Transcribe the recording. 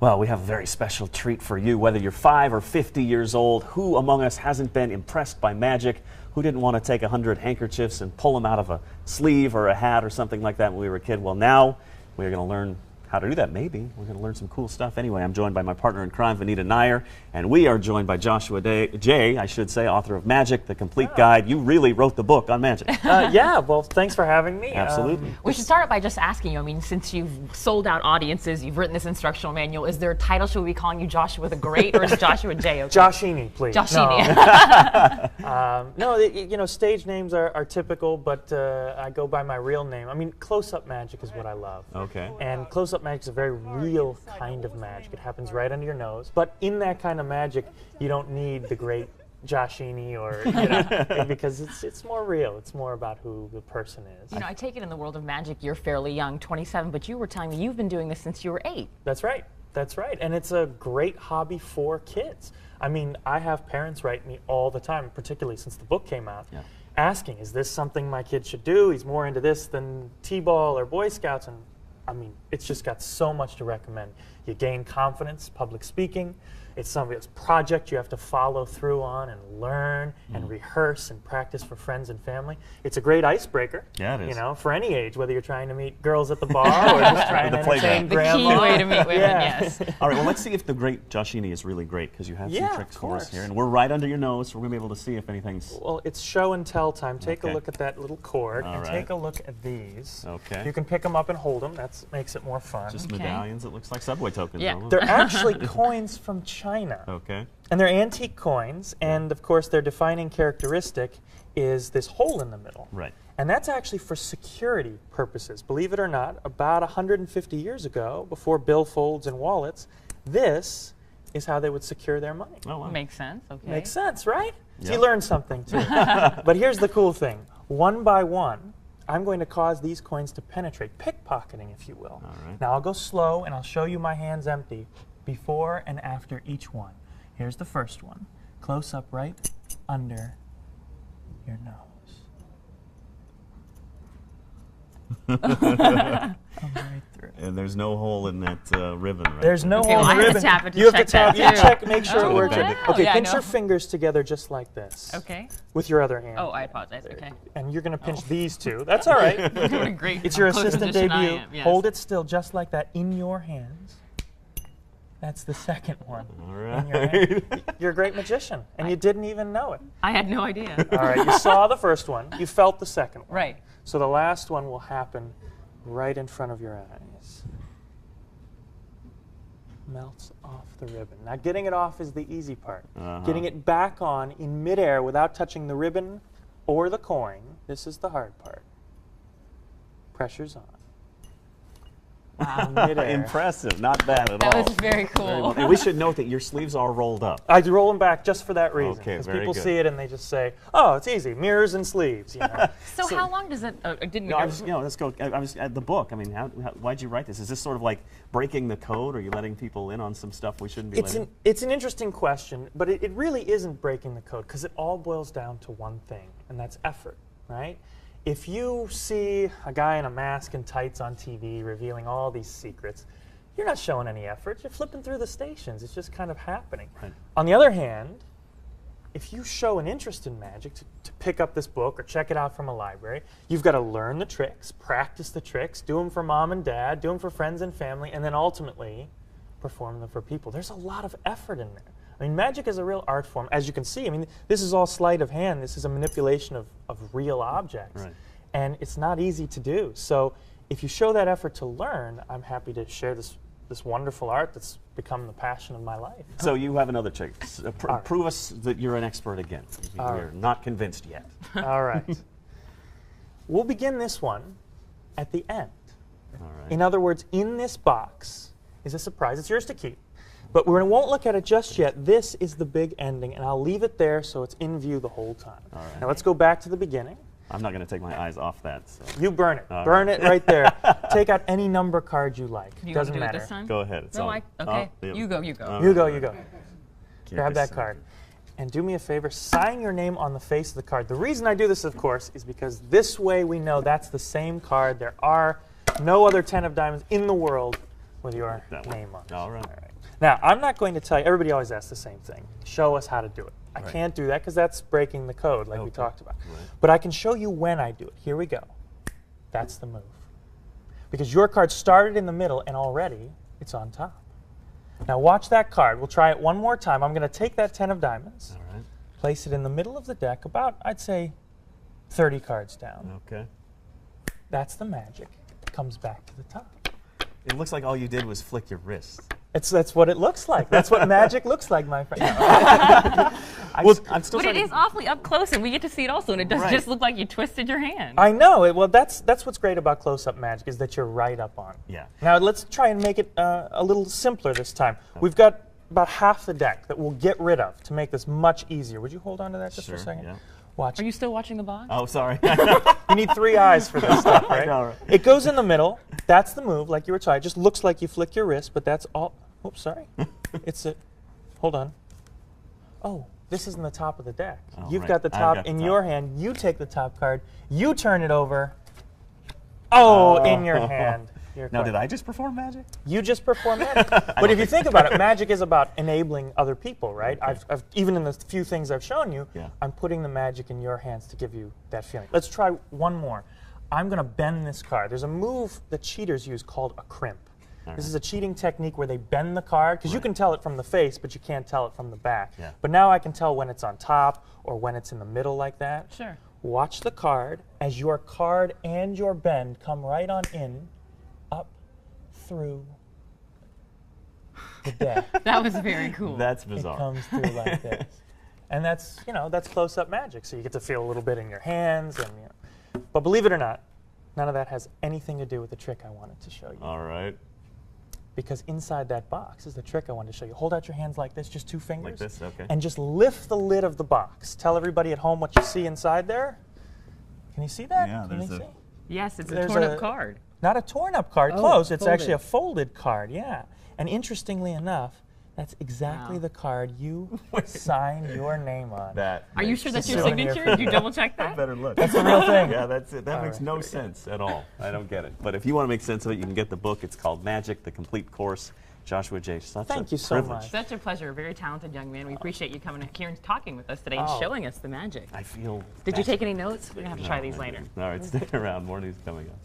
Well, we have a very special treat for you. Whether you're 5 or 50 years old, who among us hasn't been impressed by magic? Who didn't want to take 100 handkerchiefs and pull them out of a sleeve or a hat or something like that when we were a kid? Well, now we're going to learn how to do that, maybe. We're going to learn some cool stuff. Anyway, I'm joined by my partner in crime, Vanita Nair, and we are joined by Joshua Jay, I should say, author of Magic, The Complete Guide. You really wrote the book on magic. Yeah, well, thanks for having me. Absolutely. We should start by just asking you, I mean, since you've sold out audiences, you've written this instructional manual, is there a title? Should we be calling you Joshua the Great, or is Joshua J okay? Joshini, please. Joshini. No, stage names are typical, but I go by my real name. I mean, close-up magic is what I love. Okay. And close-up magic is a very real kind of magic. It happens right under your nose. But in that kind of magic, you don't need the great Joshini because it's more real. It's more about who the person is. You know, I take it in the world of magic, you're fairly young, 27, but you were telling me you've been doing this since you were 8. That's right. That's right. And it's a great hobby for kids. I mean, I have parents write me all the time, particularly since the book came out, asking, is this something my kid should do? He's more into this than T-ball or Boy Scouts. And I mean, it's just got so much to recommend. You gain confidence, public speaking. It's a project you have to follow through on and learn and rehearse and practice for friends and family. It's a great icebreaker. Yeah, it is. You know, for any age, whether you're trying to meet girls at the bar or just trying to entertain The grandma. key way to meet women, yes. All right, well, let's see if the great Joshini is really great, because you have some tricks for us course. here. And we're right under your nose, so we're going to be able to see if anything's... Well, it's show and tell time. Take a Okay. look at that little cord All and right. take a look at these. Okay. You can pick them up and hold them. That makes it more fun. Just Okay. medallions, it looks like subway tokens. Yeah. almost. They're actually coins from China. Okay. And they're antique coins, and of course their defining characteristic is this hole in the middle. Right. And that's actually for security purposes. Believe it or not, about 150 years ago, before billfolds and wallets, this is how they would secure their money. Oh, wow. Makes sense, okay. Makes sense, right? So Yeah. you learned something too. But here's the cool thing. One by one, I'm going to cause these coins to penetrate, pickpocketing, if you will. All right. Now I'll go slow, and I'll show you my hands empty before and after each one. Here's the first one. Close up right under your nose. Come right through. And there's no hole in that ribbon, right? There's no Okay, hole well, in the I have to ribbon. tap it to You have check to tap. that, You too. check. Make sure Oh, it works. okay. Okay, Yeah, I pinch know. your fingers together just like this. Okay. With your other hand. Oh, I apologize, okay. And you're going to pinch these two. That's all right. What a great It's your close assistant position I debut. am, yes. Hold it still just like that in your hands. That's the second one. All In your right. hand. You're a great magician, and you didn't even know it. I had no idea. All right, you saw the first one. You felt the second one. Right. So the last one will happen right in front of your eyes. Melts off the ribbon. Now getting it off is the easy part. Getting it back on in midair without touching the ribbon or the coin, this is the hard part. Pressure's on. Wow. Midair. Impressive. Not bad at That all. was very cool. And we should note that your sleeves are rolled up. I roll them back just for that reason. Okay, Because very people good. see it and they just say, "Oh, it's easy, mirrors and sleeves." You know. So how long does it, I didn't No, I was, let's go. I was at the book. I mean, why'd you write this? Is this sort of like breaking the code, or are you letting people in on some stuff we shouldn't be letting? It's an interesting question, but it really isn't breaking the code, because it all boils down to one thing, and that's effort, right? If you see a guy in a mask and tights on TV revealing all these secrets, you're not showing any effort. You're flipping through the stations. It's just kind of happening. Right. On the other hand, if you show an interest in magic to pick up this book or check it out from a library, you've got to learn the tricks, practice the tricks, do them for mom and dad, do them for friends and family, and then ultimately perform them for people. There's a lot of effort in there. I mean, magic is a real art form, as you can see. I mean, this is all sleight of hand. This is a manipulation of real objects. Right. And it's not easy to do. So if you show that effort to learn, I'm happy to share this wonderful art that's become the passion of my life. So you have another trick. right. Prove us that you're an expert again. All We're right. not convinced yet. All right. We'll begin this one at the end. All right. In other words, in this box is a surprise. It's yours to keep. But we won't look at it just yet. This is the big ending, and I'll leave it there so it's in view the whole time. All right. Now let's go back to the beginning. I'm not going to take my eyes off that. So. You burn it. All Burn right. it right there. Take out any number card you like. You Doesn't want to do matter. it this time? Go ahead. It's No, on. okay. Oh, yeah. You go, you go. All You right. go, you go. Grab that Yes. card. And do me a favor, sign your name on the face of the card. The reason I do this, of course, is because this way we know that's the same card. There are no other 10 of diamonds in the world with your That one. name on it. All right. Now, I'm not going to tell you, everybody always asks the same thing. Show us how to do it. I Right. can't do that because that's breaking the code like we Okay. talked about. Right. But I can show you when I do it. Here we go. That's the move. Because your card started in the middle and already it's on top. Now watch that card. We'll try it one more time. I'm going to take that 10 of diamonds, All right. place it in the middle of the deck, about, I'd say, 30 cards down. Okay. That's the magic. It comes back to the top. It looks like all you did was flick your wrist. That's what it looks like. That's what magic looks like, my friend. I'm still But it trying is awfully up close, and we get to see it also, and it does Right. just look like you twisted your hand. I know. Well, that's what's great about close-up magic is that you're right up on. Yeah. Now let's try and make it a little simpler this time. We've got about half the deck that we'll get rid of to make this much easier. Would you hold on to that just for a Sure, second? yeah. Watch. Are you still watching the box? Oh, sorry. You need 3 eyes for this stuff, right? know, right? It goes in the middle. That's the move, like you were trying. It just looks like you flick your wrist, but that's all. Oops, sorry. It's a. Hold on. Oh, this isn't the top of the deck. Oh, You've right. got the I've top got the in top. your hand. You take the top card. You turn it over. Oh, in your hand. Your Now, card. did I just perform magic? You just perform magic. But if you think about it, magic is about enabling other people, right? I've even in the few things I've shown you, Yeah. I'm putting the magic in your hands to give you that feeling. Let's try one more. I'm going to bend this card. There's a move that cheaters use called a crimp. This is a cheating technique where they bend the card, because you can tell it from the face, but you can't tell it from the back. Yeah. But now I can tell when it's on top or when it's in the middle like that. Sure. Watch the card as your card and your bend come right on in, up, through the deck. That was very cool. That's It bizarre. comes through like this. And that's, that's close-up magic. So you get to feel a little bit in your hands. But believe it or not, none of that has anything to do with the trick I wanted to show you. All right. Because inside that box is the trick I wanted to show you. Hold out your hands like this, just 2 fingers. Like this, okay. And just lift the lid of the box. Tell everybody at home what you see inside there. Can you see that? Yeah, Can you there's a- see? Yes, it's a There's torn-up a- card. Not a torn up card, Oh, close. It's folded. actually a folded card, yeah. And interestingly enough, that's exactly Wow. the card you signed your name on. That. Are you makes sure that's a your souvenir signature? for Did you double-check that? better look? That's the real thing. Yeah, that's it. That makes right. no sense at all. I don't get it. But if you want to make sense of it, you can get the book. It's called Magic: The Complete Course. Joshua J. Such Thank a you so privilege. much. Such a pleasure. Very talented young man. We appreciate you coming here and talking with us today and Oh. showing us the magic. I feel. Did you take any notes? We're going to have to try these later. All right, stick around. More news coming up.